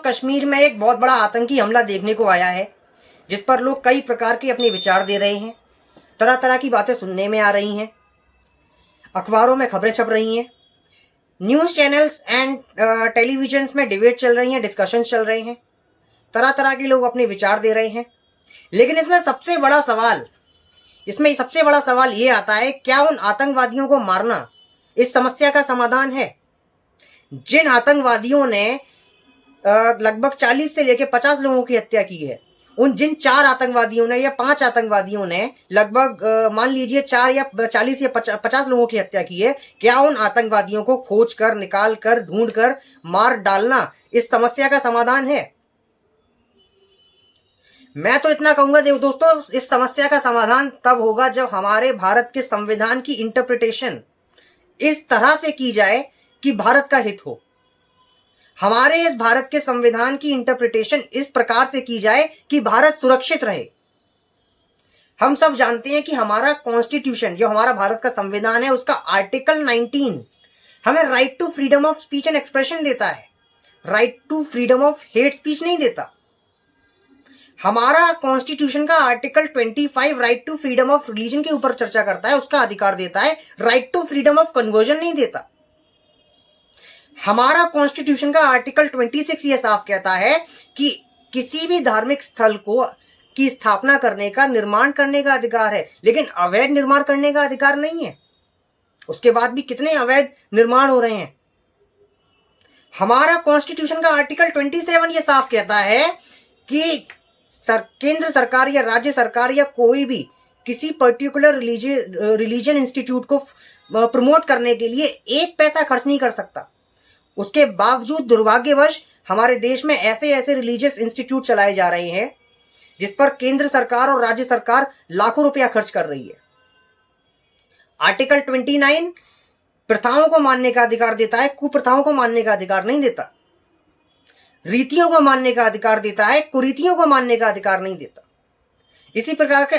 कश्मीर में एक बहुत बड़ा आतंकी हमला देखने को आया है, जिस पर लोग कई प्रकार के अपने विचार दे रहे हैं। तरह तरह की बातें सुनने में आ रही हैं, अखबारों में खबरें छप रही हैं, न्यूज़ चैनल्स एंड टेलीविजन में डिबेट चल रही हैं, डिस्कशंस चल रहे हैं, तरह तरह के लोग अपने विचार दे रहे हैं। लेकिन इसमें सबसे बड़ा सवाल ये आता है, क्या उन आतंकवादियों को मारना इस समस्या का समाधान है? जिन आतंकवादियों ने लगभग 40 से लेकर 50 लोगों की हत्या की है, जिन 4 आतंकवादियों ने या 5 आतंकवादियों ने लगभग मान लीजिए 4 या 40 या 50 लोगों की हत्या की है, क्या उन आतंकवादियों को खोज कर, निकाल कर, ढूंढ कर मार डालना इस समस्या का समाधान है? मैं तो इतना कहूंगा दोस्तों, इस समस्या का समाधान तब होगा जब हमारे भारत के संविधान की इंटरप्रिटेशन इस तरह से की जाए कि भारत का हित हो। हमारे इस भारत के संविधान की इंटरप्रिटेशन इस प्रकार से की जाए कि भारत सुरक्षित रहे। हम सब जानते हैं कि हमारा कॉन्स्टिट्यूशन, जो हमारा भारत का संविधान है, उसका आर्टिकल 19 हमें right to freedom of speech and expression देता है, right to freedom of hate speech नहीं देता। हमारा कॉन्स्टिट्यूशन का article 25 right to freedom of religion के ऊपर चर्चा करता है, उसका अधिकार देता है, right to freedom of conversion नहीं देता। हमारा कॉन्स्टिट्यूशन का आर्टिकल 26 ये साफ कहता है कि किसी भी धार्मिक स्थल को की स्थापना करने का, निर्माण करने का अधिकार है, लेकिन अवैध निर्माण करने का अधिकार नहीं है। उसके बाद भी कितने अवैध निर्माण हो रहे हैं। हमारा कॉन्स्टिट्यूशन का आर्टिकल 27 ये साफ कहता है कि केंद्र सरकार या राज्य सरकार या कोई भी किसी पर्टिकुलर रिलीजन इंस्टीट्यूट को प्रमोट करने के लिए 1 पैसा खर्च नहीं कर सकता। उसके बावजूद दुर्भाग्यवश हमारे देश में ऐसे ऐसे रिलीजियस इंस्टीट्यूट चलाए जा रहे हैं जिस पर केंद्र सरकार और राज्य सरकार लाखों रुपया खर्च कर रही है। आर्टिकल 29 प्रथाओं को मानने का अधिकार देता है, कुप्रथाओं को मानने का अधिकार नहीं देता। रीतियों को मानने का अधिकार देता है, कुरीतियों को मानने का अधिकार नहीं देता। इसी प्रकार के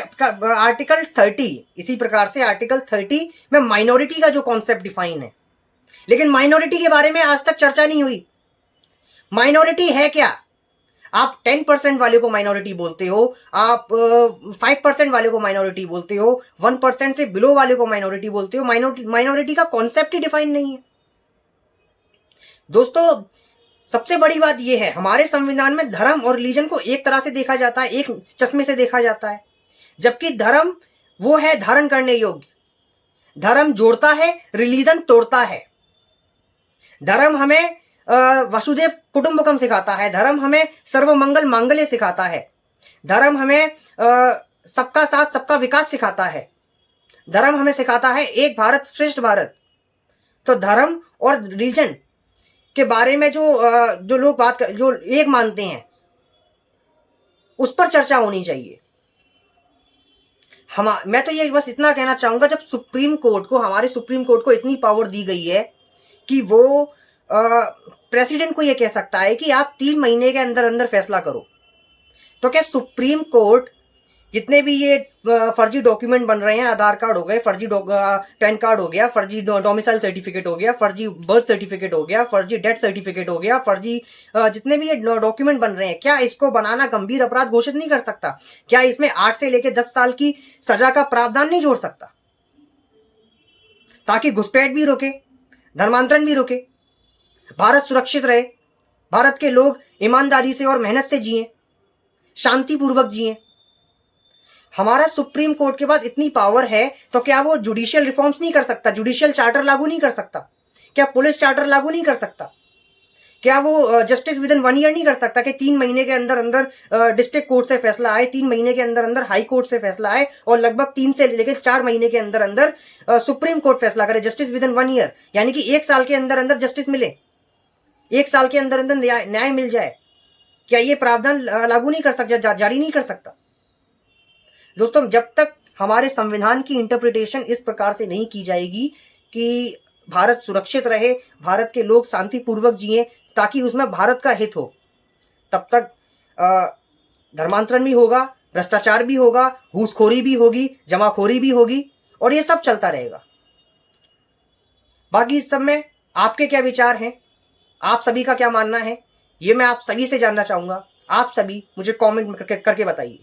आर्टिकल 30, इसी प्रकार से आर्टिकल 30 में माइनॉरिटी का जो कॉन्सेप्ट डिफाइन है, लेकिन माइनॉरिटी के बारे में आज तक चर्चा नहीं हुई। माइनॉरिटी है क्या? आप 10% वाले को माइनॉरिटी बोलते हो, आप 5% वाले को माइनॉरिटी बोलते हो, 1% से बिलो वाले को माइनॉरिटी बोलते हो। माइनॉरिटी का कॉन्सेप्ट ही डिफाइन नहीं है। दोस्तों, सबसे बड़ी बात यह है, हमारे संविधान में धर्म और रिलीजन को एक तरह से देखा जाता है, एक चश्मे से देखा जाता है, जबकि धर्म वो है धारण करने योग्य। धर्म जोड़ता है, रिलीजन तोड़ता है। धर्म हमें वसुदेव कुटुंबकम सिखाता है, धर्म हमें सर्वमंगल मांगल्य सिखाता है, धर्म हमें सबका साथ सबका विकास सिखाता है, धर्म हमें सिखाता है एक भारत श्रेष्ठ भारत। तो धर्म और रिलीजन के बारे में जो लोग जो एक मानते हैं, उस पर चर्चा होनी चाहिए। मैं तो ये बस इतना कहना चाहूंगा, जब हमारे सुप्रीम कोर्ट को इतनी पावर दी गई है कि वो प्रेसिडेंट को ये कह सकता है कि आप 3 महीने के अंदर अंदर फैसला करो, तो क्या सुप्रीम कोर्ट जितने भी ये फर्जी डॉक्यूमेंट बन रहे हैं, आधार कार्ड हो गए, फर्जी पैन कार्ड हो गया, फर्जी डोमिसाइल सर्टिफिकेट हो गया, फर्जी बर्थ सर्टिफिकेट हो गया, फर्जी डेथ सर्टिफिकेट हो गया, फर्जी जितने भी ये डॉक्यूमेंट बन रहे हैं, क्या इसको बनाना गंभीर अपराध घोषित नहीं कर सकता? क्या इसमें 8 से लेकर 10 साल की सजा का प्रावधान नहीं जोड़ सकता, ताकि घुसपैठ भी रोके, धर्मांतरण भी रोके, भारत सुरक्षित रहे, भारत के लोग ईमानदारी से और मेहनत से जिए, शांतिपूर्वक जिए? हमारा सुप्रीम कोर्ट के पास इतनी पावर है, तो क्या वो जुडिशियल रिफॉर्म्स नहीं कर सकता? जुडिशियल चार्टर लागू नहीं कर सकता? क्या पुलिस चार्टर लागू नहीं कर सकता? क्या वो जस्टिस विद इन 1 ईयर नहीं कर सकता कि 3 महीने के अंदर अंदर डिस्ट्रिक्ट कोर्ट से फैसला आए, 3 महीने के अंदर अंदर हाई कोर्ट से फैसला आए, और लगभग 3 से लेकर 4 महीने के अंदर अंदर सुप्रीम कोर्ट फैसला करे, जस्टिस विद इन 1 ईयर, यानी कि 1 साल के अंदर अंदर जस्टिस मिले, 1 साल के अंदर अंदर न्याय मिल जाए? क्या ये प्रावधान लागू नहीं कर सकता, जारी नहीं कर सकता? दोस्तों, जब तक हमारे संविधान की इंटरप्रिटेशन इस प्रकार से नहीं की जाएगी कि भारत सुरक्षित रहे, भारत के लोग शांतिपूर्वक जिए, ताकि उसमें भारत का हित हो, तब तक धर्मांतरण भी होगा, भ्रष्टाचार भी होगा, घूसखोरी भी होगी, जमाखोरी भी होगी, और ये सब चलता रहेगा। बाकी इस सब में आपके क्या विचार हैं? आप सभी का क्या मानना है? ये मैं आप सभी से जानना चाहूंगा। आप सभी मुझे कमेंट करके बताइए।